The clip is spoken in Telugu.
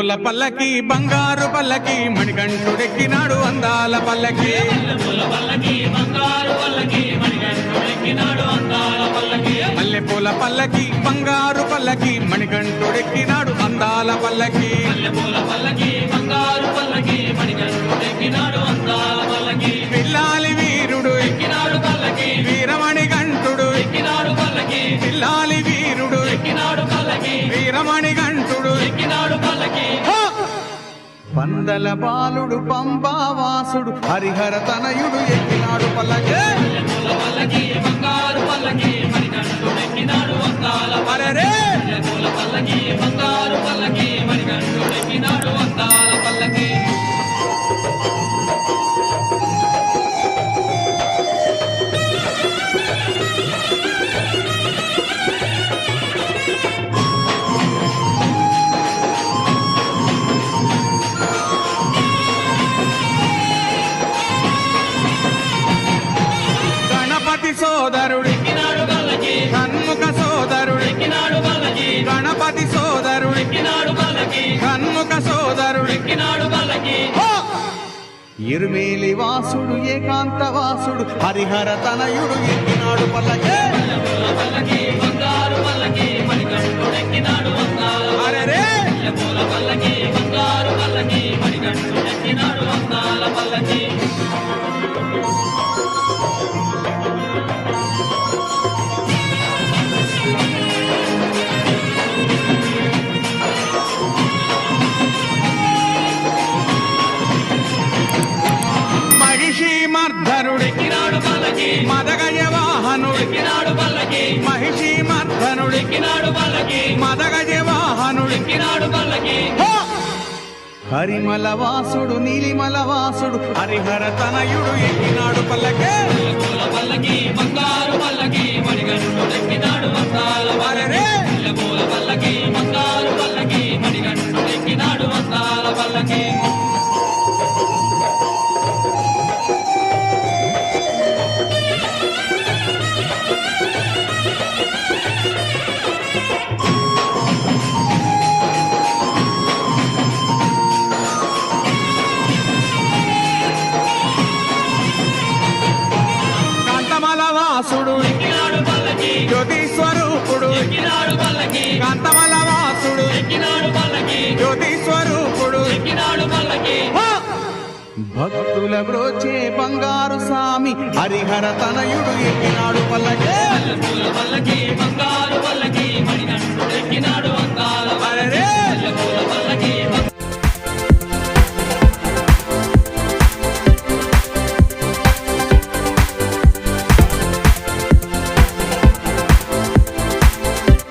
మల్లెపూల పల్లకి బంగారు పల్లకి మణికంఠుడెక్కినాడు అందాల పల్లకి మల్లెపూల పల్లకి బంగారు పల్లకి మణికంఠుడెక్కినాడు అందాల పల్లకి పిల్లాలి వీరుడు ఎక్కినాడు పల్లకి వీరమణి గంటుడు ఎక్కినాడు పల్లకి పిల్లాలి వీరుడు ఎక్కినాడు పల్లకి వీరమణి గంటుడు ఎక్కినాడు పల్లకి పందల బాలుడు పంబావాసుడు హరిహర తనయుడు ఎక్కినాడు పల్లకి బంగారు పల్లకి మణికంఠుడు ఎక్కినాడు అందాల పల్లకి బంగారు పల్లకి మణికంఠుడు ఎక్కినాడు అందాల పల్లకి సోదరుడు షణ్ముఖ సోదరుడు గణపతి సోదరుడు షణ్ముఖ సోదరుడు ఇరుమేలి వాసుడు ఏకాంత వాసుడు హరిహర తనయుడు ఎక్కినాడు పల్లకి అరెరే మదగజ వాహనుడు మహిషి మర్ధనుడు మదగజ వాహనుడు హరిమల వాసుడు నీలిమల వాసుడు హరిహర తనయుడు ఎక్కినాడు పల్లకి బంగారు పల్లకి మణికంఠుడు ఎక్కినాడు అందాల పల్లకి బంగారు పల్లకి మణికంఠుడు ఎక్కినాడు అందాల పల్లకి వాసుడు జ్యోతి స్వరూపుడు కాంతమల వాసుడు జ్యోతి స్వరూపుడు భక్తుల బ్రోచే బంగారు స్వామి హరిహర తనయుడు ఎక్కినాడు పల్లకి బంగారు పల్లకి మణికంఠుడు ఎక్కినాడు